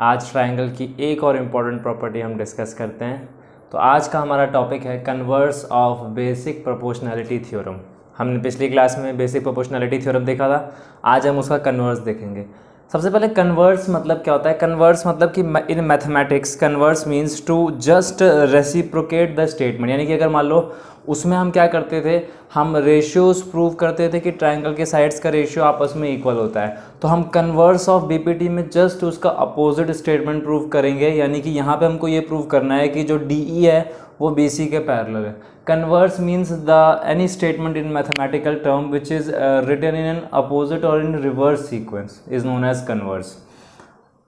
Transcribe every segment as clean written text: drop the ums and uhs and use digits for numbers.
आज ट्रायंगल की एक और इम्पॉर्टेंट प्रॉपर्टी हम डिस्कस करते हैं। तो आज का हमारा टॉपिक है converse of basic proportionality theorem. हमने पिछली क्लास में बेसिक प्रोपोर्शनैलिटी थ्योरम देखा था, आज हम उसका कन्वर्स देखेंगे। सबसे पहले कन्वर्स मतलब क्या होता है? कन्वर्स मतलब कि in mathematics converse means to just reciprocate the statement. यानी कि अगर मान लो उसमें हम क्या करते थे, हम रेशियोज प्रूव करते थे कि ट्रायंगल के साइड्स का रेशियो आपस में इक्वल होता है। तो हम कन्वर्स ऑफ बीपीटी में जस्ट उसका अपोजिट स्टेटमेंट प्रूव करेंगे। यानी कि यहाँ पे हमको ये प्रूव करना है कि जो डीई है वो बीसी के पैरेलल है। Converse means the any statement in mathematical term which is written in an opposite और in reverse sequence is known as converse.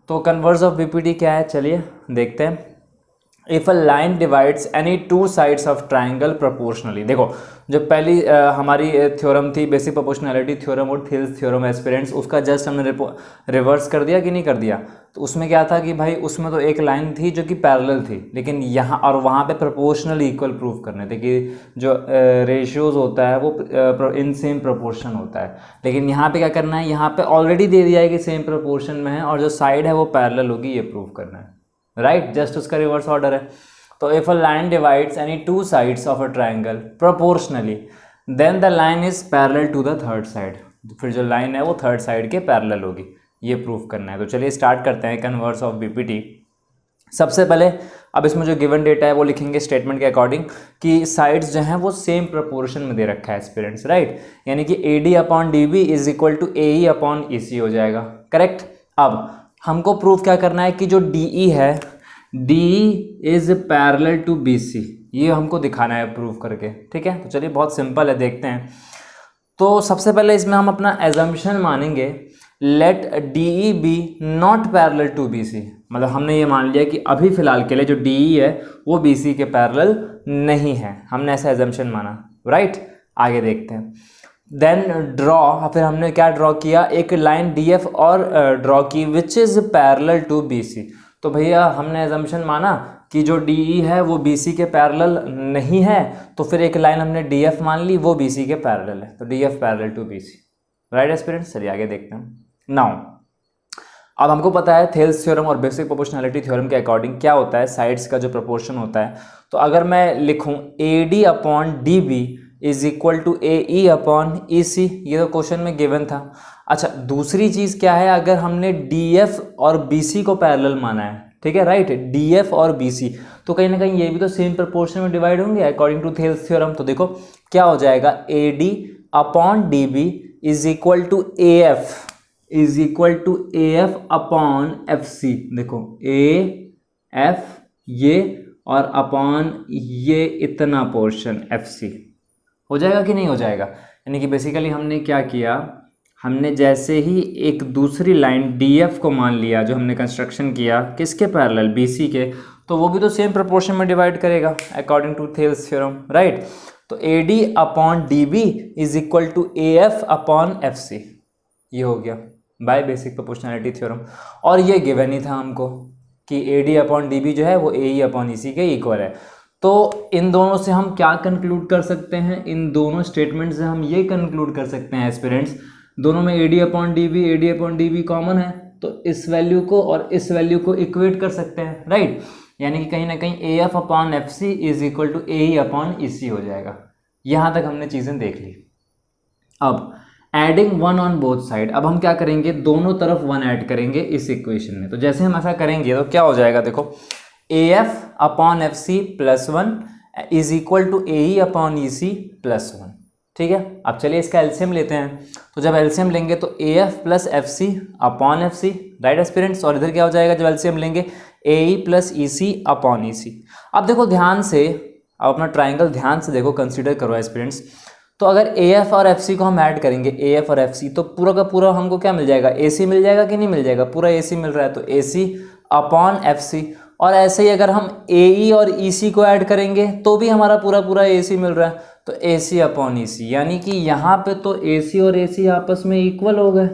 तो कन्वर्स ऑफ बीपीटी क्या है, चलिए देखते हैं। If a line divides any two sides of triangle proportionally. देखो जो पहली हमारी थ्योरम थी बेसिक प्रोपोर्शनैलिटी थ्योरम और थिल्स थ्योरम एस्पिरेंट्स, उसका जस्ट हमने रिवर्स कर दिया कि नहीं कर दिया। तो उसमें क्या था कि भाई उसमें तो एक लाइन थी जो कि पैरेलल थी, लेकिन यहाँ और वहाँ पे प्रोपोर्शनल इक्वल प्रूव करने थे कि जो रेशियोज होता है वो इन सेम प्रोपोर्शन होता है। लेकिन यहाँ पे क्या करना है, यहाँ पे ऑलरेडी दे दिया है कि सेम प्रोपोर्शन में है और जो साइड है वो पैरेलल होगी, ये प्रूव करना है। राइट, जस्ट उसका रिवर्स ऑर्डर है। तो if a line divides any two sides of a triangle proportionally then the line is parallel to the third side. फिर जो लाइन है वो थर्ड साइड के पैरेलल होगी, ये प्रूफ करना है। तो चलिए स्टार्ट करते हैं कन्वर्स ऑफ बीपीटी। सबसे पहले अब इसमें जो गिवन डेटा है वो लिखेंगे स्टेटमेंट के अकॉर्डिंग कि साइड्स जो हैं वो सेम प्रोपोर्शन में दे रखा है एस्पिरेंट्स, राइट। यानी कि A D upon D B is equal to A E upon E C हो जाएगा, करेक्ट। अब हमको प्रूफ क्या करना है कि जो डी है D is parallel to B C, ये हमको दिखाना है प्रूफ करके, ठीक है। तो चलिए बहुत सिंपल है, देखते हैं। तो सबसे पहले इसमें हम अपना एजम्पशन मानेंगे let D E be not parallel to B C. मतलब हमने ये मान लिया कि अभी फिलहाल के लिए जो डी ई है वो बी सी के पैरेलल नहीं है, हमने ऐसा एजम्पशन माना, राइट। आगे देखते हैं। देन ड्रॉ, फिर हमने क्या ड्रॉ किया, एक लाइन डी एफ और ड्रॉ की which is parallel to B C. तो भैया हमने एजम्पशन माना कि जो डी ई है वो बी सी के पैरेलल नहीं है, तो फिर एक लाइन हमने डी एफ मान ली, वो बी सी के पैरेलल है, तो D F parallel to B C, right aspirants. चलिए आगे देखते हैं। नाउ अब हमको पता है थेल्स थ्योरम और बेसिक प्रोपोर्शनैलिटी थ्योरम के अकॉर्डिंग क्या होता है, साइड्स का जो प्रोपोर्शन होता है। तो अगर मैं लिखूं A D upon D B is equal to A E upon E C, ये तो क्वेश्चन में गिवन था। अच्छा, दूसरी चीज़ क्या है, अगर हमने डी एफ और बी सी को पैरेलल माना है, ठीक है, राइट, डी एफ और बी सी, तो कहीं ना कहीं ये भी तो सेम प्रोपोर्शन में डिवाइड होंगे अकॉर्डिंग टू थेल्स थ्योरम। तो देखो क्या हो जाएगा, A D upon D B is equal to A F is equal to A F upon F C. देखो ए एफ ये और अपॉन ये इतना पोर्शन एफ सी हो जाएगा कि नहीं हो जाएगा। यानी कि बेसिकली हमने क्या किया, हमने जैसे ही एक दूसरी लाइन डी एफ को मान लिया, जो हमने कंस्ट्रक्शन किया किसके पैरेलल, बी सी के, तो वो भी तो सेम प्रोपोर्शन में डिवाइड करेगा according to Thales theorem, right. तो A D upon D B is equal to A F upon F C, ये हो गया बाय बेसिक प्रोपोर्शनैलिटी थ्योरम। और ये गिवन ही था हमको कि A D upon D B जो है वो ए ई अपॉन ई सी के इक्वल है। तो इन दोनों से हम क्या कंक्लूड कर सकते हैं, इन दोनों स्टेटमेंट से हम ये कंक्लूड कर सकते हैं एस्पिरेंट्स, दोनों में A D upon D B common है, तो इस वैल्यू को और इस वैल्यू को इक्वेट कर सकते हैं, राइट। यानी कि कहीं ना कहीं A F upon F C is equal to A E upon E C हो जाएगा। यहाँ तक हमने चीज़ें देख ली। अब adding one on both side, अब हम क्या करेंगे, दोनों तरफ वन ऐड करेंगे इस इक्वेशन में। तो जैसे हम ऐसा करेंगे तो क्या हो जाएगा, देखो A F upon F C plus one is equal to A E upon E C plus one, ठीक है। अब चलिए इसका एलसीएम लेते हैं। तो जब एलसीएम लेंगे तो A F plus F C upon F C, right aspirants. और इधर क्या हो जाएगा जब एलसीएम लेंगे, ए ई प्लस ई सी अपॉन ई सी। अब देखो ध्यान से, अब अपना ट्राइंगल ध्यान से देखो, कंसीडर करो एस्पिरेंट्स। तो अगर ए एफ और एफ सी को हम ऐड करेंगे, ए एफ और एफ सी, तो पूरा का पूरा हमको क्या मिल जाएगा, ए सी मिल जाएगा कि नहीं मिल जाएगा, पूरा ए सी मिल रहा है, तो ए सी अपॉन एफ सी। और ऐसे ही अगर हम ए ई और ई सी को ऐड करेंगे तो भी हमारा पूरा ए सी मिल रहा है, तो ए सी अपॉन ई सी। यानी कि यहाँ पे तो ए सी और ए सी आपस में इक्वल हो गए,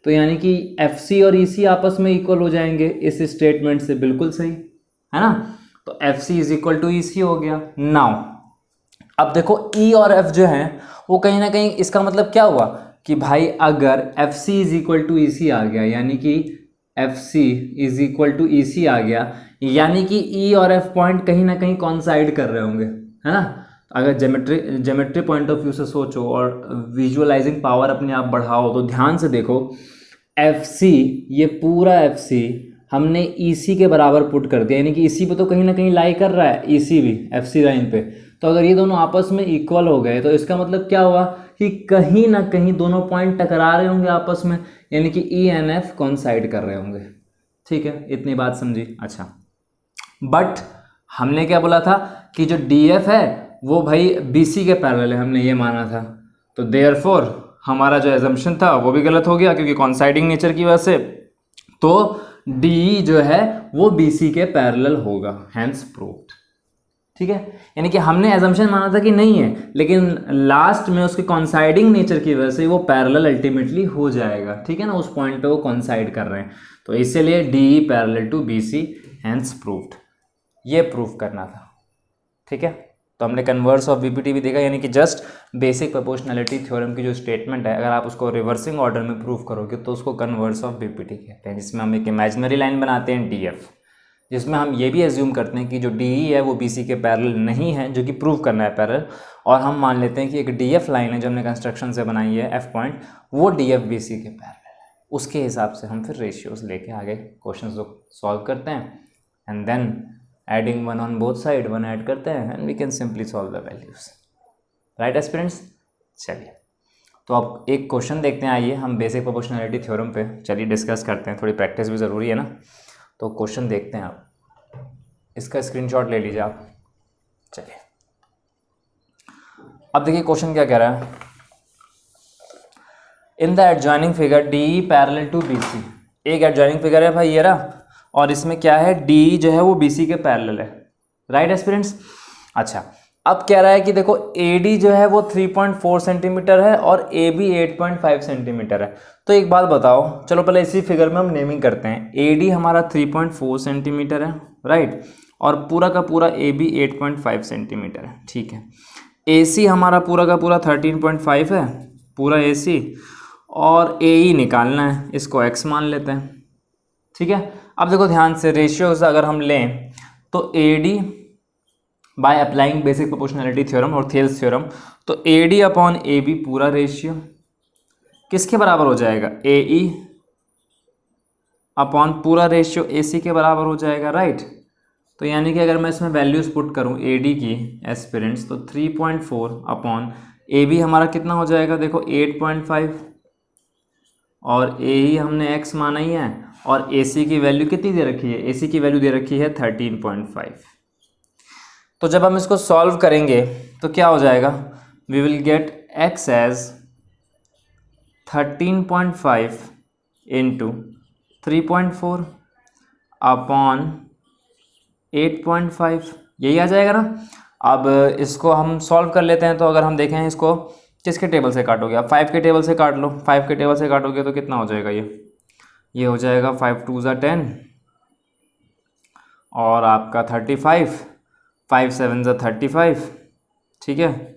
तो यानी कि एफ सी और ई सी आपस में इक्वल हो जाएंगे इस स्टेटमेंट से, बिल्कुल सही है ना। तो F C is equal to E C हो गया। नाउ अब देखो ई और एफ जो हैं वो कहीं ना कहीं, इसका मतलब क्या हुआ कि भाई अगर F C is equal to E C आ गया, यानी कि F C is equal to E C आ गया, यानी कि ई और एफ पॉइंट कहीं ना कहीं कॉन्साइड कर रहे होंगे, है ना। अगर ज्योमेट्री पॉइंट ऑफ व्यू से सोचो और विजुअलाइजिंग पावर अपने आप बढ़ाओ तो ध्यान से देखो, एफ सी, ये पूरा एफ सी हमने ई सी के बराबर पुट कर दिया, यानी कि ई सी पे तो कहीं ना कहीं लाई कर रहा है ई सी भी एफ सी लाइन पे। तो अगर ये दोनों आपस में इक्वल हो गए तो इसका मतलब क्या हुआ कि कहीं ना कहीं दोनों पॉइंट टकरा रहे होंगे आपस में, यानी कि ई एंड एफ कॉन्साइड कर रहे होंगे। ठीक है, इतनी बात समझी। अच्छा, बट हमने क्या बोला था कि जो डी एफ है वो भाई बी सी के पैरेलल है, हमने ये माना था। तो देयरफॉर हमारा जो एजम्पशन था वो भी गलत हो गया, क्योंकि कॉन्साइडिंग नेचर की वजह से तो डी जो है वो बी सी के पैरेलल होगा, हैंस प्रूव्ड। ठीक है, यानी कि हमने एजम्पशन माना था कि नहीं है, लेकिन लास्ट में उसके कॉन्साइडिंग नेचर की वजह से वो पैरेलल अल्टीमेटली हो जाएगा। ठीक है ना, उस पॉइंट पे वो कॉन्साइड कर रहे हैं, तो इसीलिए D parallel to B C, hence proved. ये प्रूव करना था। ठीक है, तो हमने कन्वर्स ऑफ बीपीटी भी देखा, यानी कि जस्ट बेसिक प्रोपोर्शनैलिटी थ्योरम की जो स्टेटमेंट है, अगर आप उसको रिवर्सिंग ऑर्डर में प्रूव करोगे तो उसको कन्वर्स ऑफ बीपीटी कहते हैं, जिसमें हम एक इमेजिनरी लाइन बनाते हैं डी एफ, जिसमें हम ये भी एज्यूम करते हैं कि जो डी ई है वो बी सी के पैरेलल नहीं है, जो कि प्रूव करना है पैरेलल, और हम मान लेते हैं कि एक डी एफ लाइन है जो हमने कंस्ट्रक्शन से बनाई है एफ पॉइंट, वो डी एफ बी सी के पैरेलल है। उसके हिसाब से हम फिर रेशियोज लेके आगे क्वेश्चन को सॉल्व करते हैं, and then adding one on both side, one add करते हैं and we can simply solve the values. Right aspirants, चलिए तो अब एक क्वेश्चन देखते हैं। आइए हम बेसिक प्रोपोर्शनैलिटी थ्योरम पे चलिए डिस्कस करते हैं, थोड़ी प्रैक्टिस भी ज़रूरी है ना। तो क्वेश्चन देखते हैं, आप इसका स्क्रीनशॉट ले लीजिए आप। चलिए अब देखिए क्वेश्चन क्या कह रहा है। In the adjoining figure D parallel to B C, एक एडजॉइनिंग फिगर है भाई ये रहा, और इसमें क्या है, डी जो है वो बी सी के पैरेलल है। राइट एस्पिरेंट्स, अच्छा अब कह रहा है कि देखो ए डी जो है वो 3.4 सेंटीमीटर है और ए बी 8.5 सेंटीमीटर है। तो एक बात बताओ, चलो पहले इसी फिगर में हम नेमिंग करते हैं। ए डी हमारा 3.4 सेंटीमीटर है, राइट, और पूरा का पूरा ए बी 8.5 सेंटीमीटर है। ठीक है, ए सी हमारा पूरा का पूरा 13.5 है, पूरा ए सी, और ए ई निकालना है, इसको एक्स मान लेते हैं। ठीक है, अब देखो ध्यान से, रेशियोज अगर हम लें तो A D by applying basic proportionality theorem और थेल्स थ्योरम, तो A D upon A B पूरा रेशियो किसके बराबर हो जाएगा, ए ई अपॉन पूरा रेशियो ए सी के बराबर हो जाएगा। राइट, तो यानी कि अगर मैं इसमें वैल्यूज़ पुट करूं ए डी की एस्पिरेंट्स, तो 3.4 अपॉन ए बी हमारा कितना हो जाएगा, देखो 8.5, और ए ही हमने एक्स माना ही है, और ए सी की वैल्यू कितनी दे रखी है, ए सी की वैल्यू दे रखी है 13.5। तो जब हम इसको सॉल्व करेंगे तो क्या हो जाएगा, we will get X as 13.5 into 3.4 upon 8.5, यही आ जाएगा ना। अब इसको हम सॉल्व कर लेते हैं, तो अगर हम देखें इसको किसके टेबल से काटोगे, आप 5 के टेबल से काट लो, 5 के टेबल से काटोगे तो कितना हो जाएगा, ये हो जाएगा 5 2 ज़ा 10, और आपका 35, 5 7 ज़ा 35। ठीक है,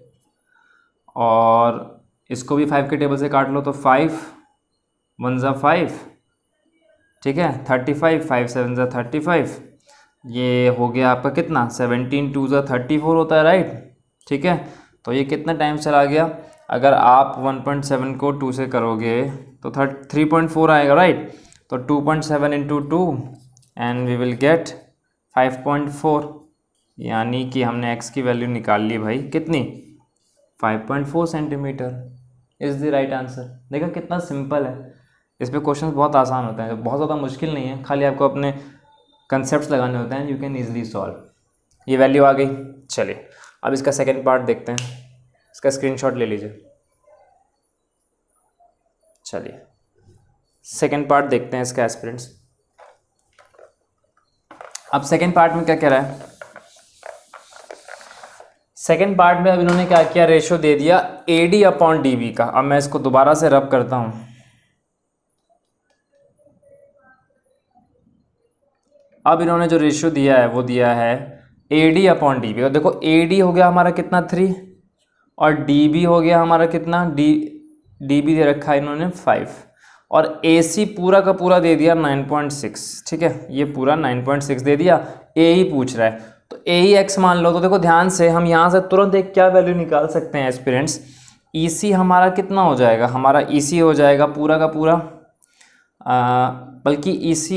और इसको भी 5 के टेबल से काट लो, तो 5 1 ज़ा 5, ठीक है, 35, 5 7 ज़ा 35, ये हो गया आपका कितना, 17 2 ज़ा 34 होता है। राइट, ठीक है, तो ये कितना टाइम चला गया, अगर आप 1.7 को 2 से करोगे तो 3.4 आएगा। राइट, तो 2.7 into 2 and we will get 5.4, यानी कि हमने x की वैल्यू निकाल ली भाई, कितनी, 5.4 centimetre is the right answer. देखा कितना सिंपल है, इस पे क्वेश्चन बहुत आसान होते हैं, बहुत ज़्यादा मुश्किल नहीं है, खाली आपको अपने कंसेप्ट लगाने होते हैं, यू कैन ईजिली सॉल्व। ये वैल्यू आ गई। चलिए अब इसका सेकेंड पार्ट देखते हैं, इसका स्क्रीनशॉट ले लीजिए। चलिए सेकेंड पार्ट देखते हैं इसका एस्पिरेंट्स। अब सेकेंड पार्ट में क्या कह रहा है, सेकेंड पार्ट में अब इन्होंने क्या किया, रेशियो दे दिया A D upon D B का। अब मैं इसको दोबारा से रब करता हूं, अब इन्होंने जो रेशियो दिया है वो दिया है A D upon D B. और देखो ए डी हो गया हमारा कितना 3, और डी बी हो गया हमारा कितना, डी बी दे रखा है इन्होंने 5, और AC पूरा का पूरा दे दिया 9.6, ठीक है, ये पूरा 9.6 दे दिया, AE पूछ रहा है, तो AE x मान लो। तो देखो ध्यान से हम यहाँ से तुरंत एक क्या वैल्यू निकाल सकते हैं एस्पिरेंट्स, EC हमारा कितना हो जाएगा, हमारा EC हो जाएगा पूरा का पूरा, बल्कि EC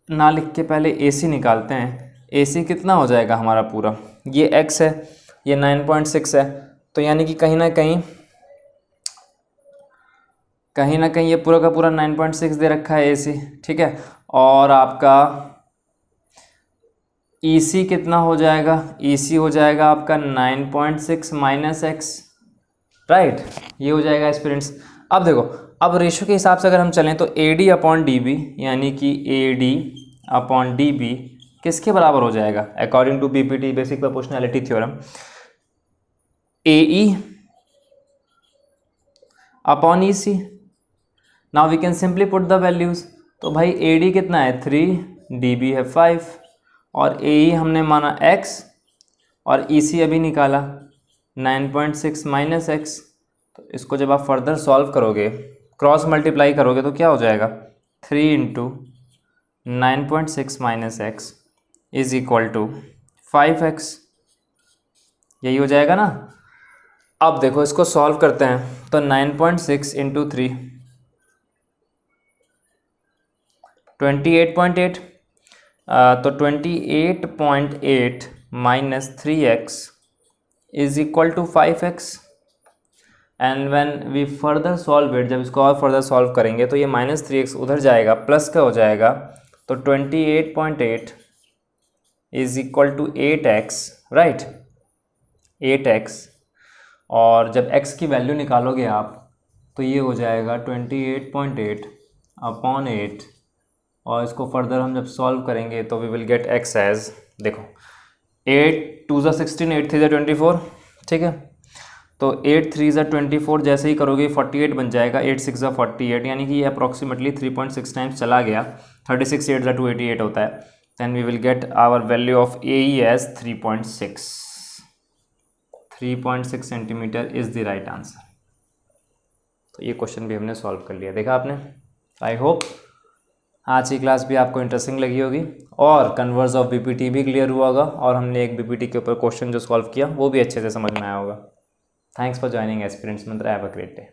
ना लिख के पहले AC निकालते हैं। AC कितना हो जाएगा हमारा पूरा, ये x है, ये 9.6 है, तो यानी कि कहीं ना कहीं ये पूरा का पूरा 9.6 दे रखा है AC, ठीक है। और आपका EC कितना हो जाएगा, EC हो जाएगा आपका 9.6 माइनस x, राइट, ये हो जाएगा एस्पिरेंट्स। अब देखो, अब रेशो के हिसाब से अगर हम चलें तो AD अपॉन DB, यानी कि AD अपॉन DB किसके बराबर हो जाएगा according to BPT basic proportionality theorem, AE upon EC। Now we can simply put the values. तो भाई AD कितना है 3, DB है 5, और AE हमने माना x, और EC अभी निकाला 9.6 माइनस x। तो इसको जब आप फर्दर सॉल्व करोगे, क्रॉस मल्टीप्लाई करोगे, तो क्या हो जाएगा 3 into 9.6 minus x is equal to 5x, यही हो जाएगा ना। अब देखो इसको सॉल्व करते हैं, तो 9.6 इंटू 3 28.8, तो 28.8 minus 3x is equal to 5x, and when we further solve it, जब इसको और फर्दर सॉल्व करेंगे तो ये माइनस 3x उधर जाएगा, प्लस का हो जाएगा, तो 28.8 is equal to 8x, right, 8x। और जब x की वैल्यू निकालोगे आप तो ये हो जाएगा 28.8 अपॉन 8, और इसको फर्दर हम जब सॉल्व करेंगे तो we will get x as, देखो 8 2 ज़ा 16, 8 3 ज़ा 24, ठीक है। तो 8 3 ज़ा 24 जैसे ही करोगे 48 बन जाएगा, 8 6 ज़ा 48, यानी कि ये अप्रॉक्सीमेटली 3.6 टाइम्स चला गया, 36 8 ज़ा 288 होता है। Then we will get our value of AE as 3.6 centimetre is the right answer. तो ये क्वेश्चन भी हमने सॉल्व कर लिया, देखा आपने। आई होप आज की क्लास भी आपको इंटरेस्टिंग लगी होगी, और कन्वर्स ऑफ BPT भी क्लियर हुआ होगा, और हमने एक BPT के ऊपर क्वेश्चन जो सॉल्व किया वो भी अच्छे से समझ में आया होगा। थैंक्स फॉर ज्वाइनिंग एस्पिरेंट्स मंत्र, हैव अ ग्रेट डे।